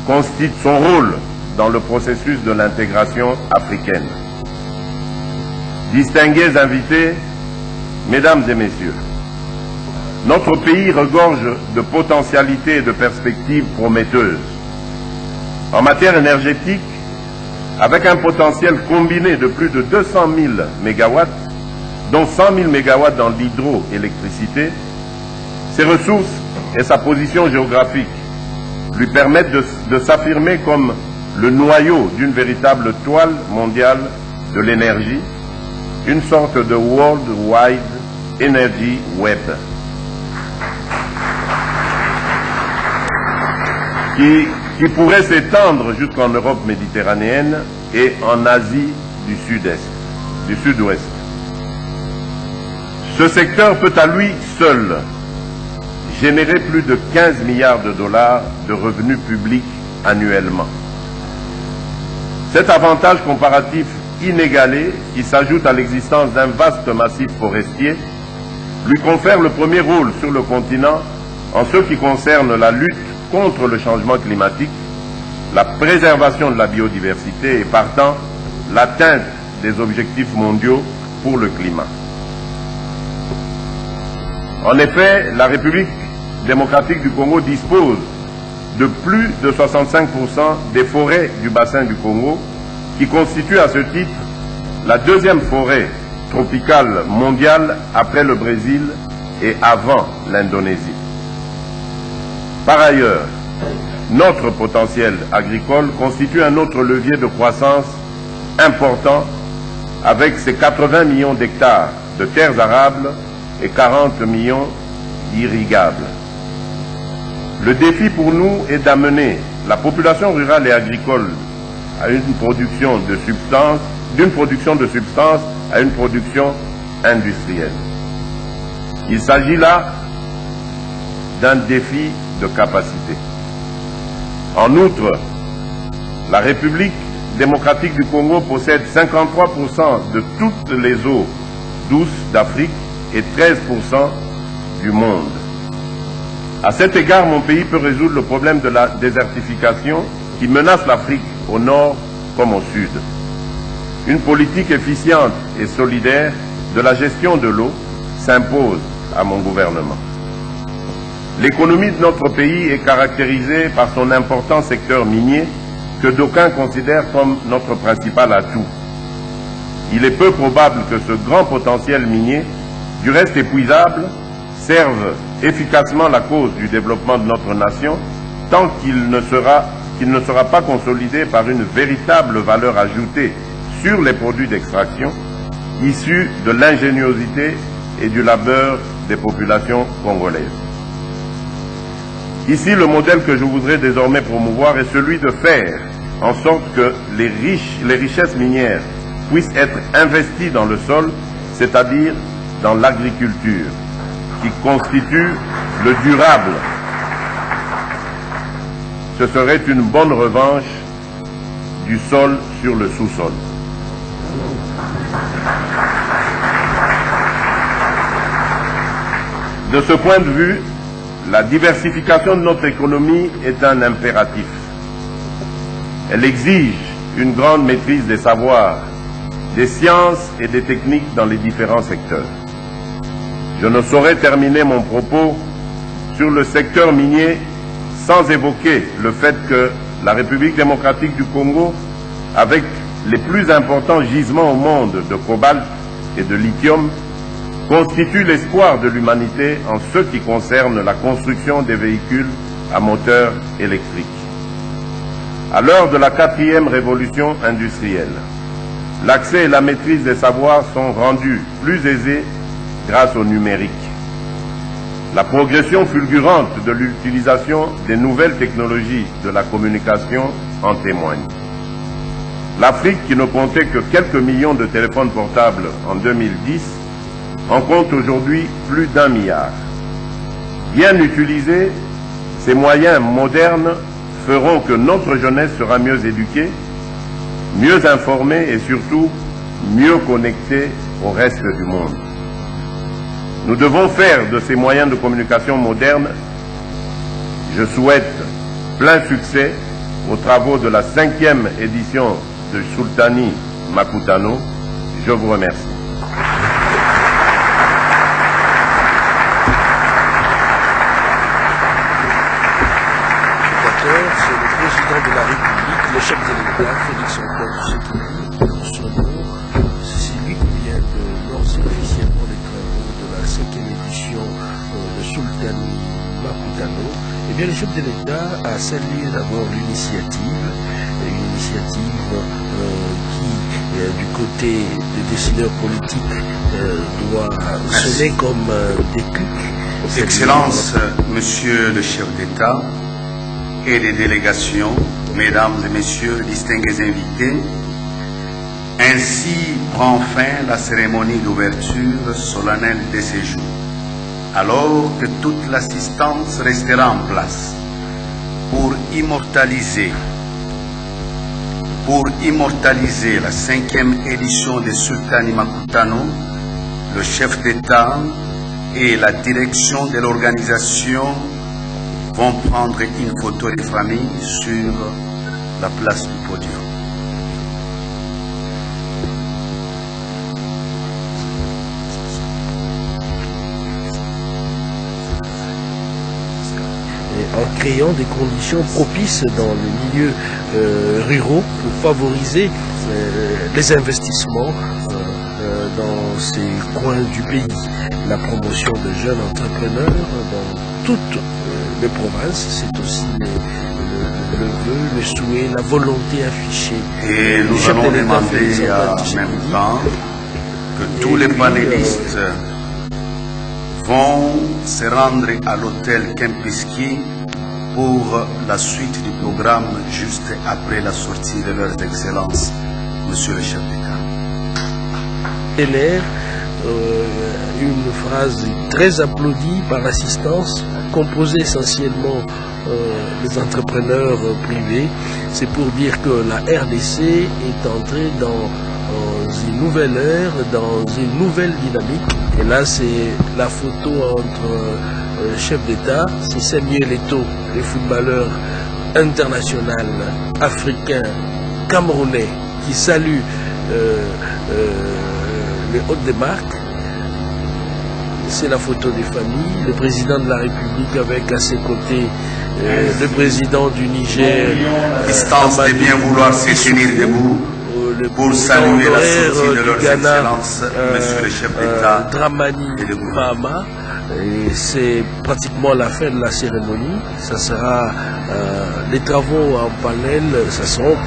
constitue son rôle dans le processus de l'intégration africaine. Distingués invités, mesdames et messieurs, Notre pays regorge de potentialités et de perspectives prometteuses. En matière énergétique, avec un potentiel combiné de plus de 200 000 MW, dont 100 000 MW dans l'hydroélectricité, ses ressources et sa position géographique lui permettent de s'affirmer comme le noyau d'une véritable toile mondiale de l'énergie, une sorte de World Wide Energy Web, qui pourrait s'étendre jusqu'en Europe méditerranéenne et en Asie du Sud-Ouest. Ce secteur peut à lui seul générer plus de 15 milliards de dollars de revenus publics annuellement. Cet avantage comparatif inégalé, qui s'ajoute à l'existence d'un vaste massif forestier, lui confère le premier rôle sur le continent en ce qui concerne la lutte contre le changement climatique, la préservation de la biodiversité et partant l'atteinte des objectifs mondiaux pour le climat. En effet, la République démocratique du Congo dispose de plus de 65% des forêts du bassin du Congo, qui constitue à ce titre la deuxième forêt tropicale mondiale après le Brésil et avant l'Indonésie. Par ailleurs, notre potentiel agricole constitue un autre levier de croissance important avec ses 80 millions d'hectares de terres arables et 40 millions d'irrigables. Le défi pour nous est d'amener la population rurale et agricole à d'une production de substance à une production industrielle. Il s'agit là d'un défi de capacité. En outre, la République démocratique du Congo possède 53% de toutes les eaux douces d'Afrique et 13% du monde. À cet égard, mon pays peut résoudre le problème de la désertification qui menace l'Afrique au nord comme au sud. Une politique efficiente et solidaire de la gestion de l'eau s'impose à mon gouvernement. L'économie de notre pays est caractérisée par son important secteur minier que d'aucuns considèrent comme notre principal atout. Il est peu probable que ce grand potentiel minier, du reste épuisable, serve efficacement la cause du développement de notre nation tant qu'il ne sera pas consolidé par une véritable valeur ajoutée sur les produits d'extraction issus de l'ingéniosité et du labeur des populations congolaises. Ici, le modèle que je voudrais désormais promouvoir est celui de faire en sorte que les richesses minières puissent être investies dans le sol, c'est-à-dire dans l'agriculture, qui constitue le durable. Ce serait une bonne revanche du sol sur le sous-sol. De ce point de vue, la diversification de notre économie est un impératif. Elle exige une grande maîtrise des savoirs, des sciences et des techniques dans les différents secteurs. Je ne saurais terminer mon propos sur le secteur minier sans évoquer le fait que la République démocratique du Congo, avec les plus importants gisements au monde de cobalt et de lithium, constitue l'espoir de l'humanité en ce qui concerne la construction des véhicules à moteur électrique. À l'heure de la 4e révolution industrielle, l'accès et la maîtrise des savoirs sont rendus plus aisés grâce au numérique. La progression fulgurante de l'utilisation des nouvelles technologies de la communication en témoigne. L'Afrique, qui ne comptait que quelques millions de téléphones portables en 2010, en compte aujourd'hui plus d'1 milliard. Bien utilisés, ces moyens modernes feront que notre jeunesse sera mieux éduquée, mieux informée et surtout mieux connectée au reste du monde. Nous devons faire de ces moyens de communication modernes, je souhaite plein succès aux travaux de la 5e édition de Sultani Makutano. Je vous remercie. chef de l'État, Félix Antoine Tshisekedi, son nom, c'est lui qui vient de lancer officiellement les travaux de la 5e édition de Sultan Makutano. Eh bien, le chef de l'État a salué d'abord l'initiative, une initiative qui, du côté des décideurs politiques, doit sonner comme des cucs. Excellences, Monsieur le chef d'État et les délégations, Mesdames et Messieurs, distingués invités, ainsi prend fin la cérémonie d'ouverture solennelle de ces jours, alors que toute l'assistance restera en place pour immortaliser la 5e édition de Sultan Makutano. Le chef d'État et la direction de l'organisation vont prendre une photo de famille sur la place du podium. En créant des conditions propices dans les milieux ruraux pour favoriser les investissements dans ces coins du pays, la promotion de jeunes entrepreneurs dans toutes les provinces, c'est aussi le vœu, le souhait, la volonté affichée. Et nous allons demander en même temps que tous les panélistes vont se rendre à l'hôtel Kempinski pour la suite du programme juste après la sortie de leurs excellences, Monsieur le chef d'État. Une phrase très applaudie par l'assistance, composée essentiellement des entrepreneurs privés. C'est pour dire que la RDC est entrée dans une nouvelle ère, dans une nouvelle dynamique. Et là, c'est la photo entre le chef d'État, c'est Samuel Eto'o, le footballeur international africain, camerounais, qui salue les hôtes des marques. C'est la photo des familles, le président de la République avec à ses côtés le président du Niger. Distance de bien vouloir se tenir debout pour saluer la sortie de leurs excellences, Monsieur le chef d'État Dramani Mahama. Et c'est pratiquement la fin de la cérémonie. Ça sera les travaux en panel, ça seront